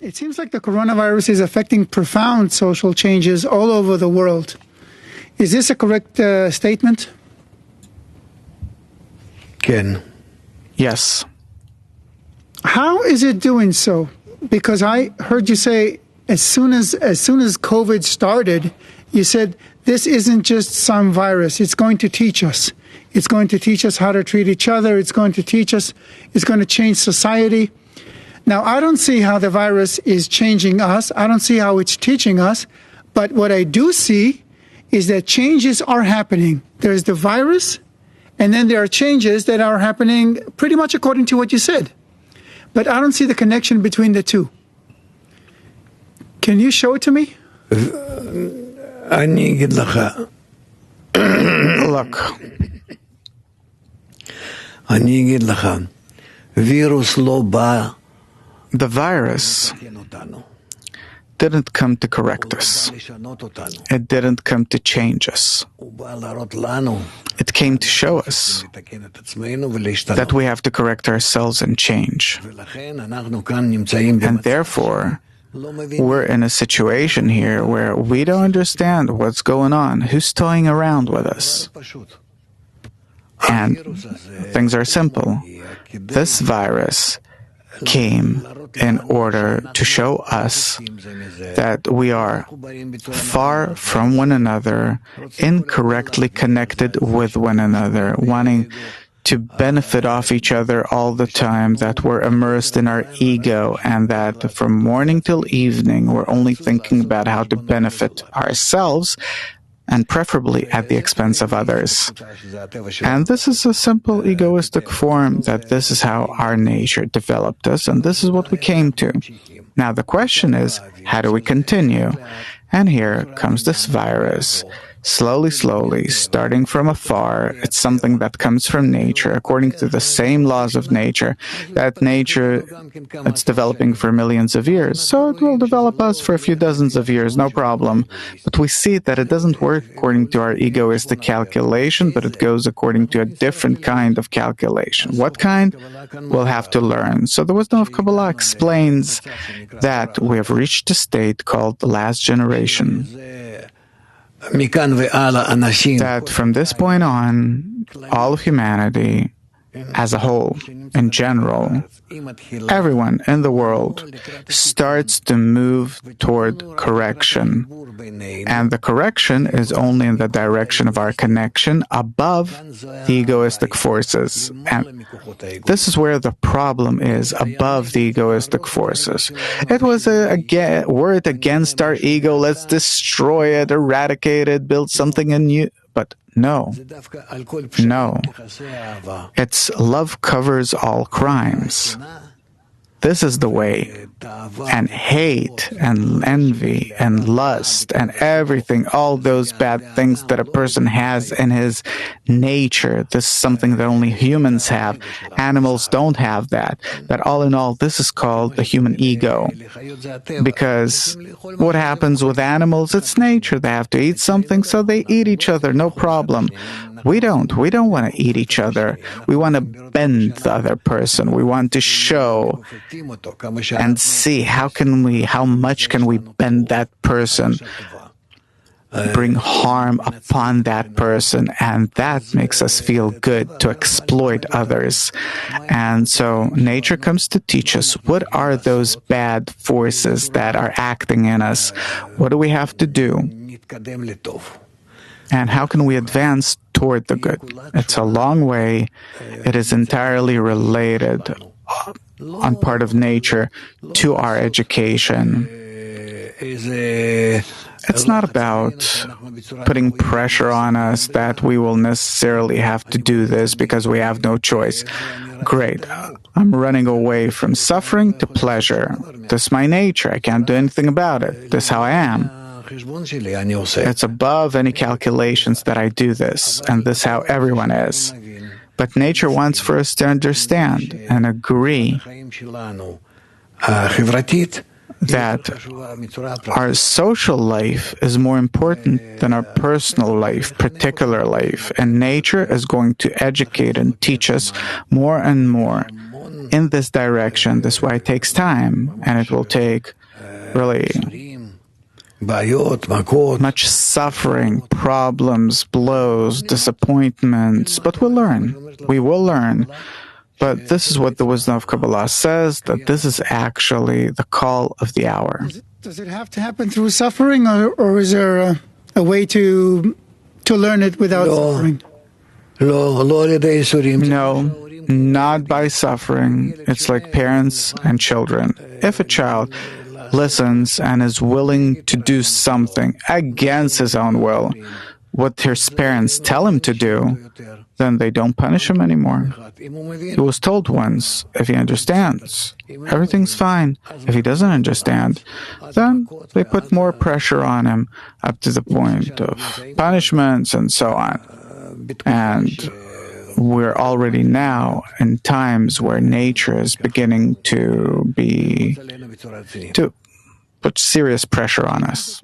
It seems like the coronavirus is affecting profound social changes all over the world. Is this a correct statement? Ken. Yes. How is it doing so? Because I heard you say as soon as COVID started, you said this isn't just some virus. It's going to teach us. It's going to teach us how to treat each other. It's going to change society. Now, I don't see how the virus is changing us. I don't see how it's teaching us. But what I do see is that changes are happening. There's the virus, and then there are changes that are happening pretty much according to what you said. But I don't see the connection between the two. Can you show it to me? אני אגיד לך. Look, אני אגיד לך. וירוס לא בא. the virus didn't come to correct us. It didn't come to change us. It came to show us that we have to correct ourselves and change. And therefore, we're in a situation here where we don't understand what's going on, who's toying around with us. And things are simple. This virus came in order to show us that we are far from one another, incorrectly connected with one another, wanting to benefit off each other all the time, that we're immersed in our ego, and that from morning till evening we're only thinking about how to benefit ourselves, and preferably at the expense of others. And this is a simple egoistic form, that this is how our nature developed us, and this is what we came to. Now the question is, how do we continue? And here comes this virus. Slowly, starting from afar, it's something that comes from nature, according to the same laws of nature, that nature, it's developing for millions of years. So it will develop us for a few dozens of years, no problem. But we see that it doesn't work according to our egoistic calculation, but it goes according to a different kind of calculation. What kind? We'll have to learn. So the wisdom of Kabbalah explains that we have reached a state called the last generation. That from this point on, all of humanity as a whole, in general, everyone in the world starts to move toward correction. And the correction is only in the direction of our connection above the egoistic forces. And this is where the problem is, above the egoistic forces. It was a word against our ego. Let's destroy it, eradicate it, build something anew. But no. It's love covers all crimes. This is the way. And hate and envy and lust and everything, all those bad things that a person has in his nature, this is something that only humans have. Animals don't have that. That all in all, this is called the human ego. Because what happens with animals, it's nature. They have to eat something, so they eat each other, no problem. We don't want to eat each other. We want to bend the other person. We want to show and see how much can we bend that person, bring harm upon that person, and that makes us feel good to exploit others. And so nature comes to teach us what are those bad forces that are acting in us. What do we have to do? And how can we advance toward the good? It's a long way. It is entirely related on part of nature to our education. It's not about putting pressure on us that we will necessarily have to do this because we have no choice. Great. I'm running away from suffering to pleasure. This is my nature. I can't do anything about it. This is how I am. It's above any calculations that I do this, and this is how everyone is. But nature wants for us to understand and agree that our social life is more important than our personal life, particular life, and nature is going to educate and teach us more and more in this direction. This is why it takes time, and it will take really much suffering, problems, blows, disappointments, but we'll learn. We will learn. But this is what the wisdom of Kabbalah says, that this is actually the call of the hour. Does it have to happen through suffering, or is there a way to learn it without suffering? No, not by suffering. It's like parents and children. If a child listens and is willing to do something against his own will, what his parents tell him to do, then they don't punish him anymore. He was told once, if he understands, everything's fine. If he doesn't understand, then they put more pressure on him up to the point of punishments and so on. And we're already now in times where nature is beginning to put serious pressure on us.